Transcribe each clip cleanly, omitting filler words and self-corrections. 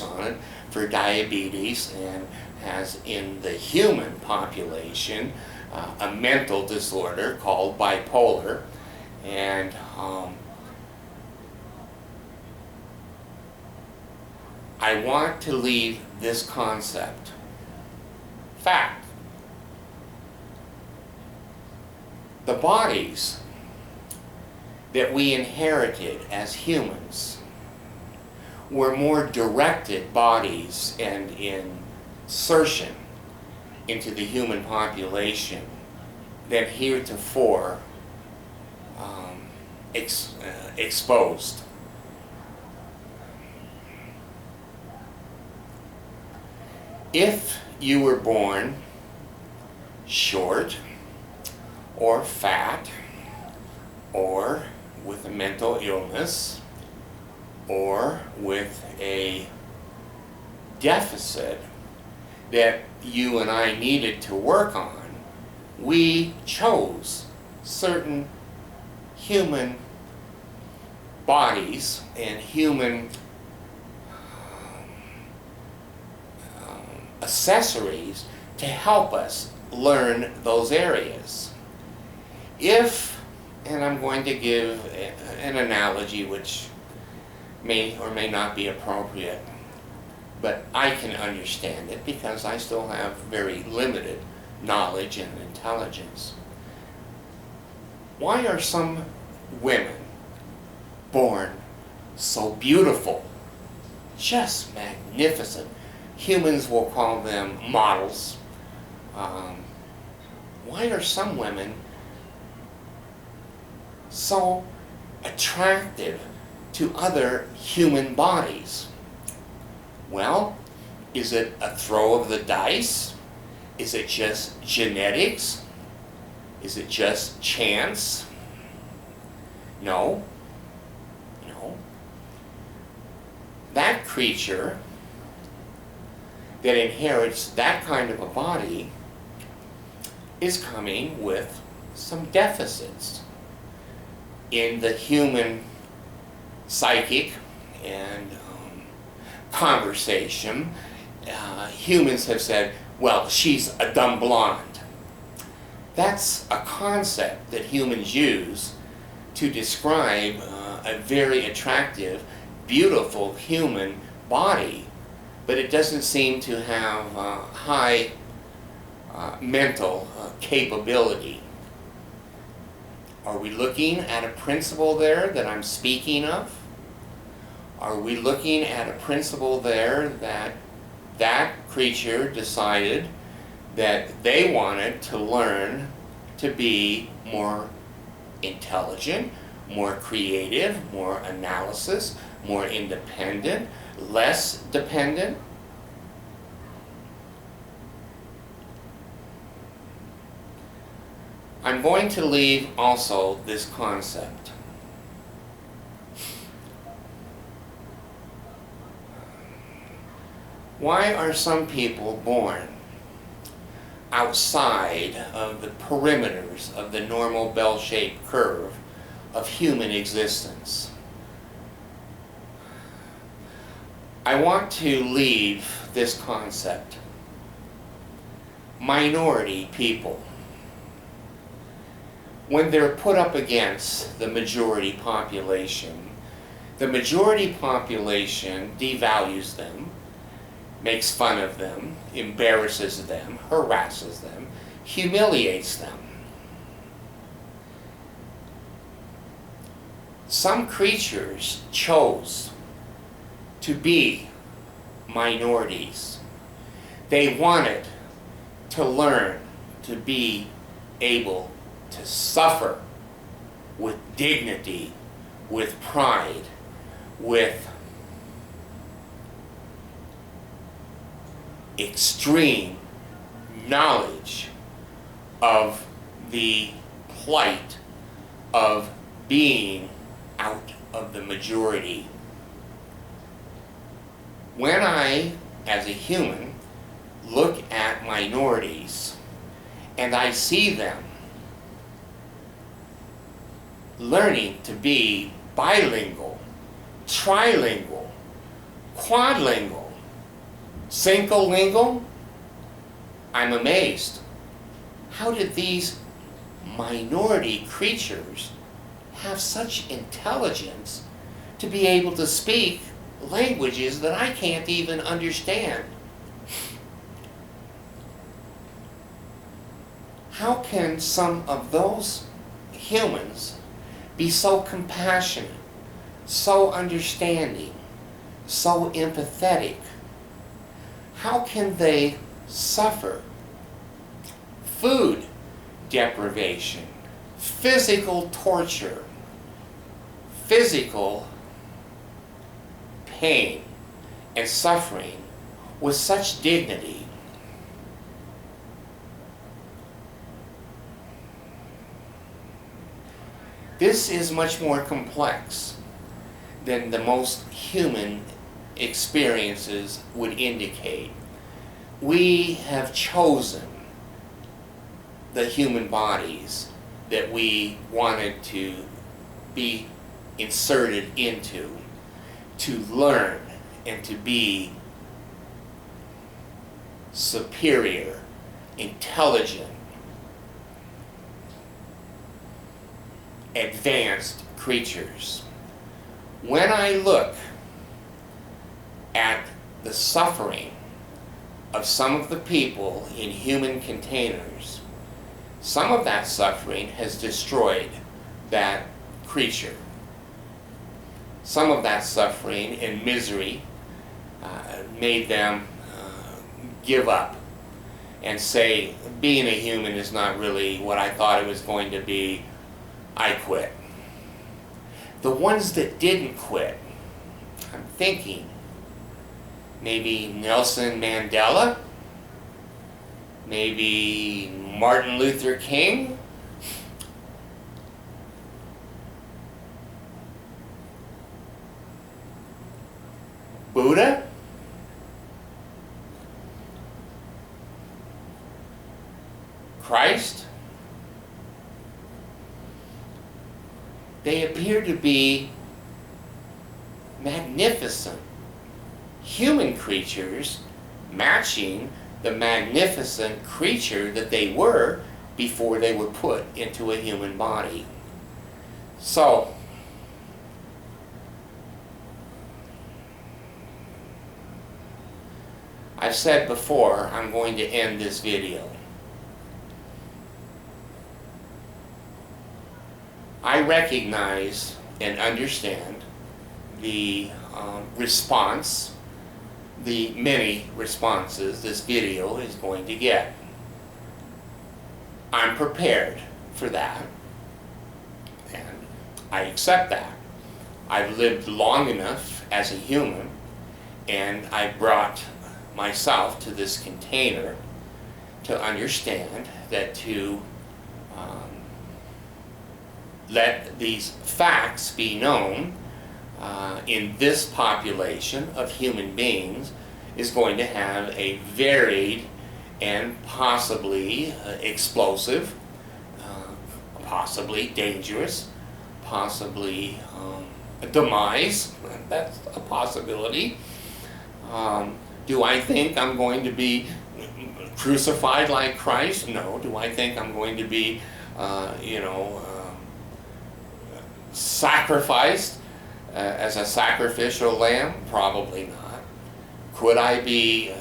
on it for diabetes and has in the human population a mental disorder called bipolar. And I want to leave this concept. Fact. The bodies that we inherited as humans were more directed bodies and insertion into the human population than heretofore exposed. If you were born short or fat or with a mental illness or with a deficit that you and I needed to work on, we chose certain human bodies and human accessories to help us learn those areas. If, and I'm going to give an analogy which may or may not be appropriate, but I can understand it because I still have very limited knowledge and intelligence. Why are some women born so beautiful, just magnificent? Humans will call them models. Why are some women so attractive to other human bodies? Well, is it a throw of the dice? Is it just genetics? Is it just chance? No. No. That creature that inherits that kind of a body is coming with some deficits in the human psychic and conversation. Humans have said, well, she's a dumb blonde. That's a concept that humans use to describe a very attractive, beautiful human body, but it doesn't seem to have high mental capability. Are we looking at a principle there that I'm speaking of? Are we looking at a principle there that that creature decided that they wanted to learn to be more intelligent, more creative, more analysis, more independent, less dependent? I'm going to leave also this concept. Why are some people born outside of the perimeters of the normal bell-shaped curve of human existence? I want to leave this concept. Minority people, when they're put up against the majority population devalues them, makes fun of them, embarrasses them, harasses them, humiliates them. Some creatures chose to be minorities. They wanted to learn to be able to suffer with dignity, with pride, with extreme knowledge of the plight of being out of the majority. When I, as a human, look at minorities and I see them learning to be bilingual, trilingual, quadlingual, cincolingual. I'm amazed. How did these minority creatures have such intelligence to be able to speak languages that I can't even understand? How can some of those humans be so compassionate, so understanding, so empathetic? How can they suffer food deprivation, physical torture, physical pain and suffering with such dignity? This is much more complex than the most human experiences would indicate. We have chosen the human bodies that we wanted to be inserted into, to learn and to be superior, intelligent, advanced creatures. When I look at the suffering of some of the people in human containers, some of that suffering has destroyed that creature. Some of that suffering and misery made them give up and say, being a human is not really what I thought it was going to be. I quit. The ones that didn't quit, I'm thinking maybe Nelson Mandela, maybe Martin Luther King, Buddha, Christ. They appear to be magnificent human creatures matching the magnificent creature that they were before they were put into a human body. So, I've said before, I'm going to end this video. I recognize and understand the response, the many responses this video is going to get. I'm prepared for that, and I accept that. I've lived long enough as a human, and I brought myself to this container to understand that to let these facts be known in this population of human beings is going to have a varied and possibly explosive, possibly dangerous, possibly a demise. That's a possibility. Do I think I'm going to be crucified like Christ? No. Do I think I'm going to be, sacrificed as a sacrificial lamb? Probably not. Could I be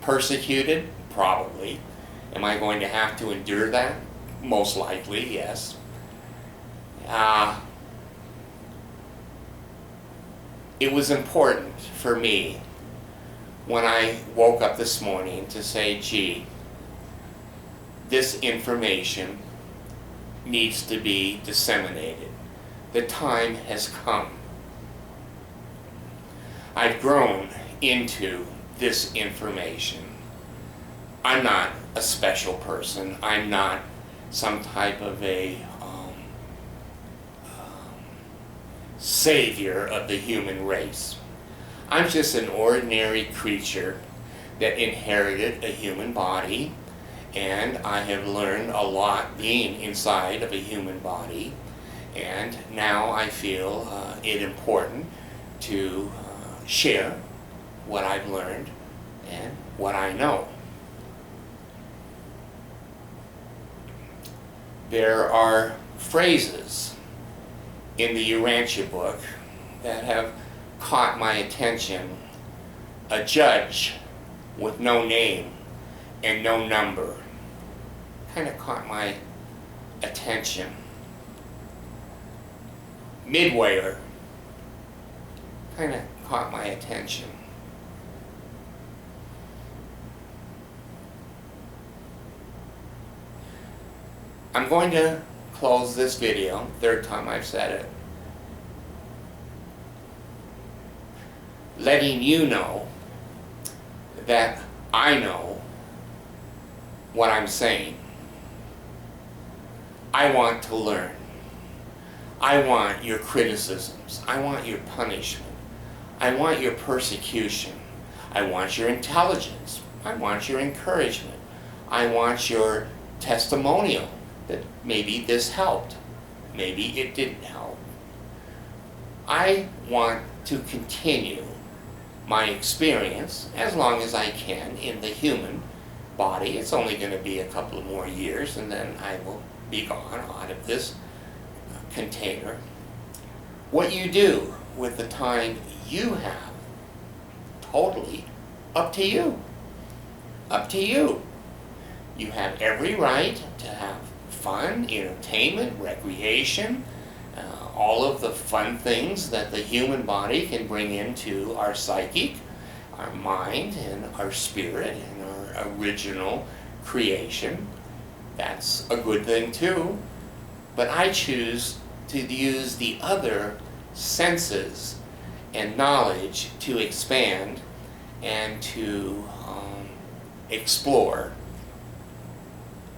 persecuted? Probably. Am I going to have to endure that? Most likely, yes. It was important for me when I woke up this morning to say, gee, this information needs to be disseminated. The time has come. I've grown into this information. I'm not a special person. I'm not some type of a savior of the human race. I'm just an ordinary creature that inherited a human body, and I have learned a lot being inside of a human body, and now I feel it important to share what I've learned and what I know. There are phrases in the Urantia book that have caught my attention. A judge with no name and no number kind of caught my attention. Midwayer kind of caught my attention. I'm going to close this video, third time I've said it, letting you know that I know what I'm saying. I want to learn. I want your criticisms. I want your punishment. I want your persecution. I want your intelligence. I want your encouragement. I want your testimonial that maybe this helped. Maybe it didn't help. I want to continue my experience as long as I can in the human body. It's only going to be a couple of more years and then I will be gone out of this container. What you do with the time you have, totally up to you. Up to you. You have every right to have fun, entertainment, recreation, all of the fun things that the human body can bring into our psychic, our mind, and our spirit, and our original creation. That's a good thing too. But I choose to use the other senses and knowledge to expand and to explore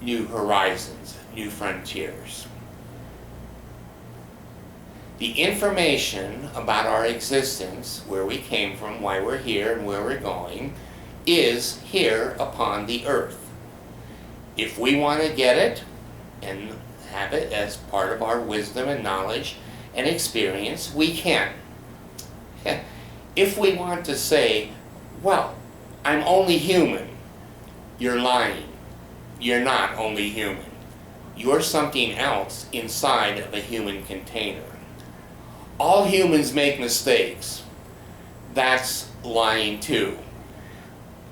new horizons, new frontiers. The information about our existence, where we came from, why we're here, and where we're going, is here upon the earth. If we want to get it and have it as part of our wisdom and knowledge and experience, we can. If we want to say, well, I'm only human, you're lying. You're not only human. You're something else inside of a human container. All humans make mistakes. That's lying too.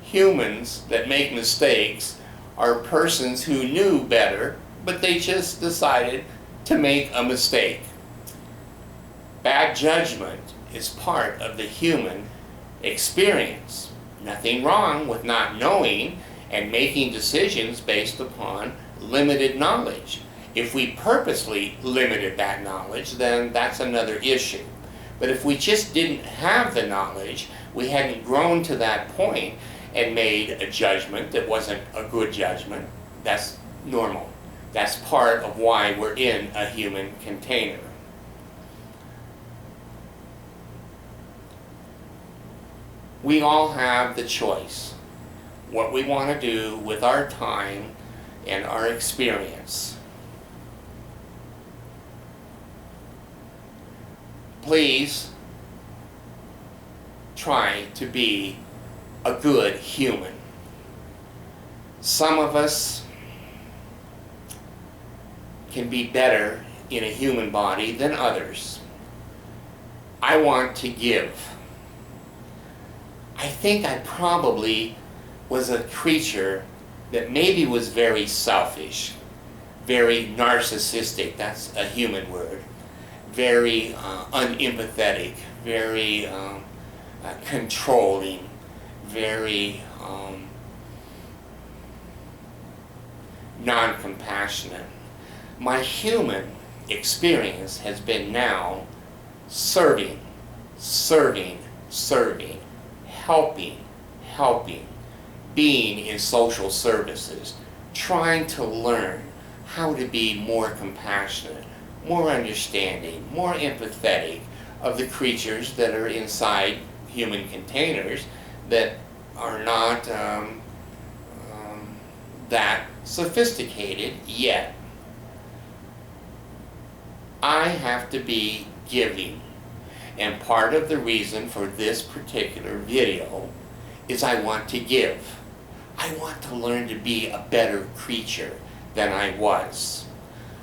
Humans that make mistakes are persons who knew better, but they just decided to make a mistake. Bad judgment is part of the human experience. Nothing wrong with not knowing and making decisions based upon limited knowledge. If we purposely limited that knowledge, then that's another issue. But if we just didn't have the knowledge, we hadn't grown to that point and made a judgment that wasn't a good judgment, that's normal. That's part of why we're in a human container. We all have the choice what we want to do with our time and our experience. Please try to be a good human. Some of us can be better in a human body than others. I want to give. I think I probably was a creature that maybe was very selfish, very narcissistic, that's a human word, very unempathetic, very controlling, very non-compassionate. My human experience has been now serving, helping, being in social services, trying to learn how to be more compassionate, more understanding, more empathetic of the creatures that are inside human containers that are not that sophisticated yet. I have to be giving. And part of the reason for this particular video is I want to give. I want to learn to be a better creature than I was.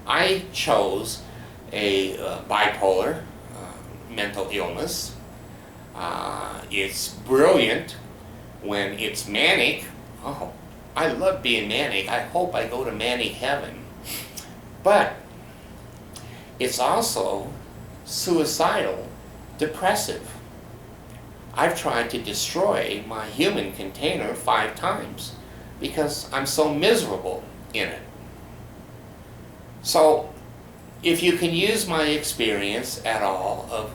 I chose a bipolar mental illness. It's brilliant when it's manic. Oh, I love being manic. I hope I go to manic heaven. But it's also suicidal, depressive. I've tried to destroy my human container 5 times because I'm so miserable in it. So, if you can use my experience at all of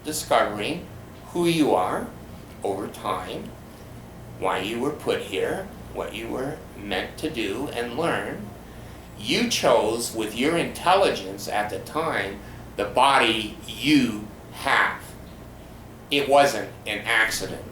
discovering who you are over time, why you were put here, what you were meant to do and learn, you chose with your intelligence at the time the body you have. It wasn't an accident.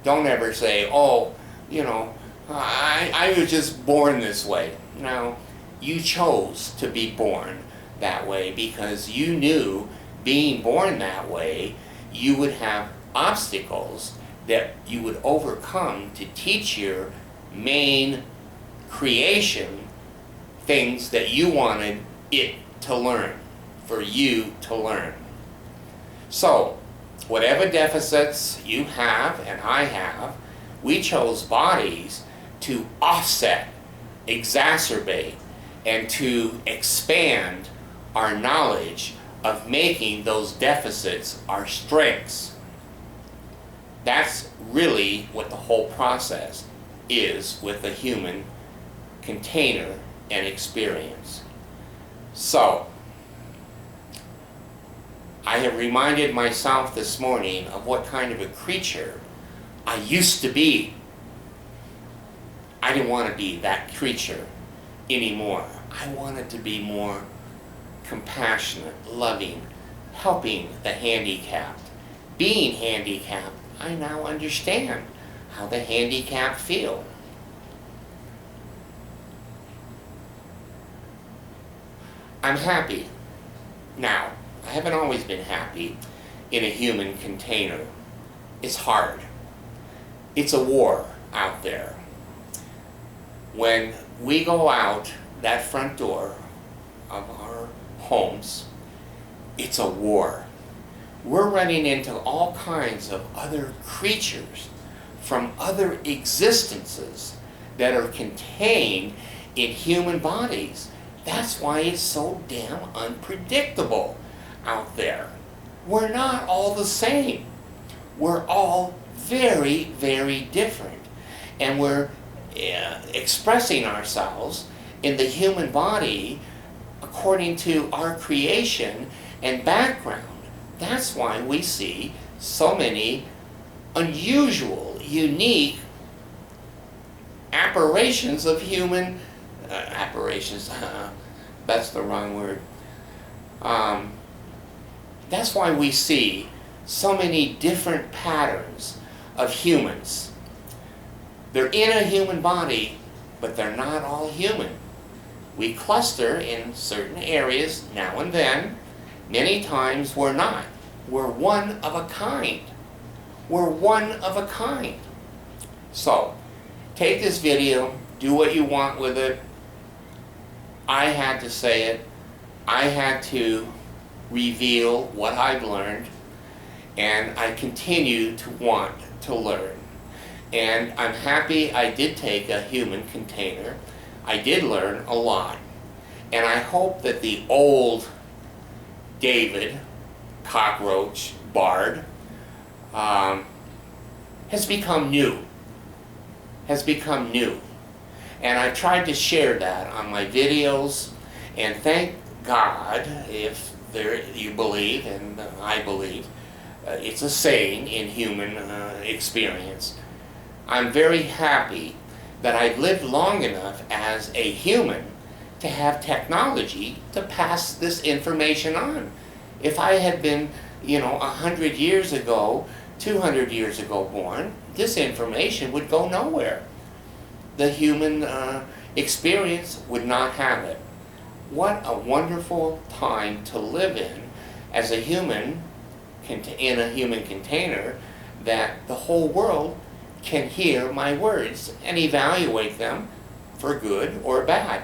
Don't ever say, oh, you know, I was just born this way. No, you chose to be born that way because you knew being born that way, you would have obstacles that you would overcome to teach your main creation things that you wanted it to learn, for you to learn. So, whatever deficits you have and I have, we chose bodies to offset, exacerbate, and to expand our knowledge of making those deficits our strengths. That's really what the whole process is with the human container and experience. So, I have reminded myself this morning of what kind of a creature I used to be. I didn't want to be that creature anymore. I wanted to be more compassionate, loving, helping the handicapped. Being handicapped, I now understand how the handicapped feel. I'm happy now. I haven't always been happy in a human container. It's hard. It's a war out there. When we go out that front door of our homes, it's a war. We're running into all kinds of other creatures from other existences that are contained in human bodies. That's why it's so damn unpredictable out there. We're not all the same. We're all very, very different. And we're expressing ourselves in the human body according to our creation and background. That's why we see so many unusual, unique apparitions of human that's the wrong word. That's why we see so many different patterns of humans. They're in a human body, but they're not all human. We cluster in certain areas now and then. Many times we're not. We're one of a kind. We're one of a kind. So, take this video, do what you want with it. I had to say it. I had to reveal what I've learned, and I continue to want to learn. And I'm happy I did take a human container. I did learn a lot. And I hope that the old David, cockroach, bard, has become new. And I tried to share that on my videos, and thank God, if you believe, and I believe, it's a saying in human experience. I'm very happy that I've lived long enough as a human to have technology to pass this information on. If I had been, 100 years ago, 200 years ago born, this information would go nowhere. The human experience would not have it. What a wonderful time to live in as a human in a human container that the whole world can hear my words and evaluate them for good or bad.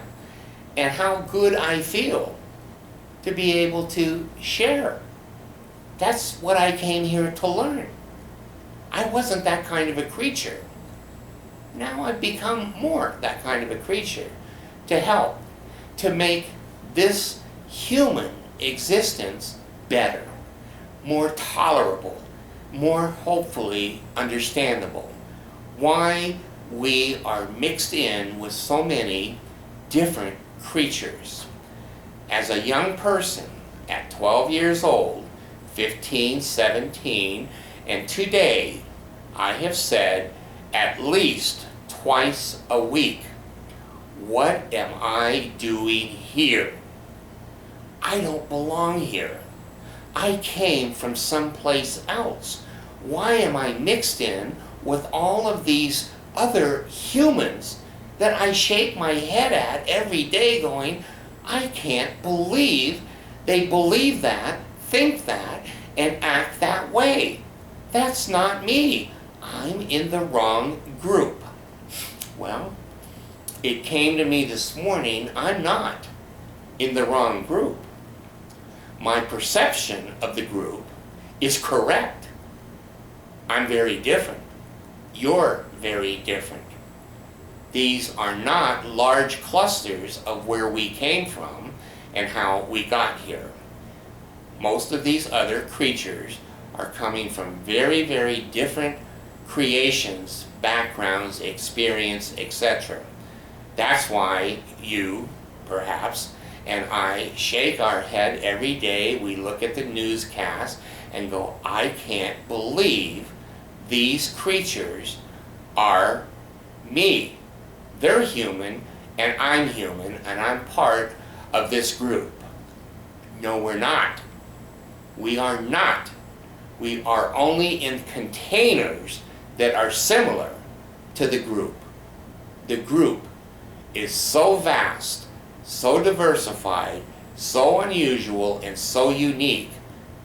And how good I feel to be able to share. That's what I came here to learn. I wasn't that kind of a creature. Now I've become more that kind of a creature to help, to make this human existence better, more tolerable, more hopefully understandable. Why we are mixed in with so many different creatures. As a young person, at 12 years old, 15, 17, and today, I have said at least twice a week, what am I doing here? I don't belong here. I came from someplace else. Why am I mixed in with all of these other humans that I shake my head at every day going, I can't believe they believe that, think that, and act that way. That's not me. I'm in the wrong group. Well, it came to me this morning, I'm not in the wrong group. My perception of the group is correct. I'm very different. You're very different. These are not large clusters of where we came from and how we got here. Most of these other creatures are coming from very, very different creations, backgrounds, experience, etc. That's why you, perhaps, and I shake our head every day. We look at the newscast and go, I can't believe these creatures are me. They're human, and I'm human, and I'm part of this group. No, we're not. We are not. We are only in containers that are similar to the group. The group is so vast, so diversified, so unusual, and so unique.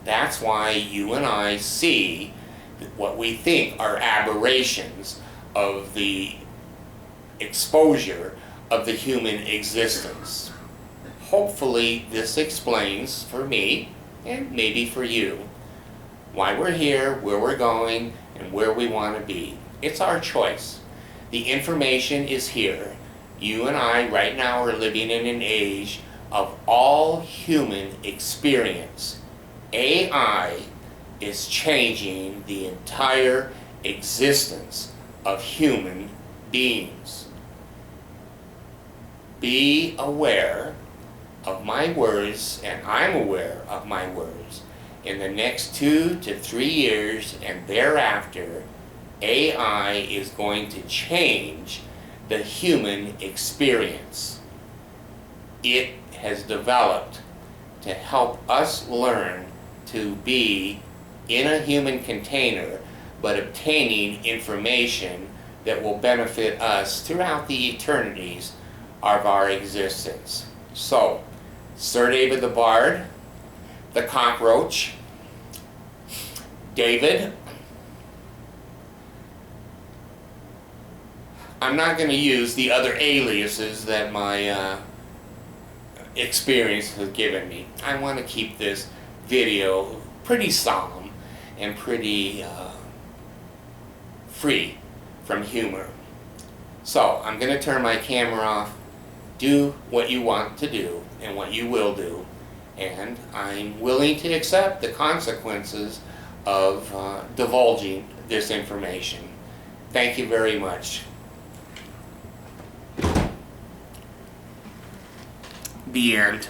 That's why you and I see what we think are aberrations of the exposure of the human existence. Hopefully this explains for me, and maybe for you, why we're here, where we're going, and where we want to be. It's our choice. The information is here. You and I right now are living in an age of all human experience. AI is changing the entire existence of human beings. Be aware of my words, and I'm aware of my words. In the next 2 to 3 years and thereafter, AI is going to change the human experience. It has developed to help us learn to be in a human container, but obtaining information that will benefit us throughout the eternities of our existence. So, Sir David the Bard, the cockroach, David. I'm not going to use the other aliases that my experience has given me. I want to keep this video pretty solemn and pretty free from humor. So I'm going to turn my camera off. Do what you want to do and what you will do, and I'm willing to accept the consequences of divulging this information. Thank you very much. The end.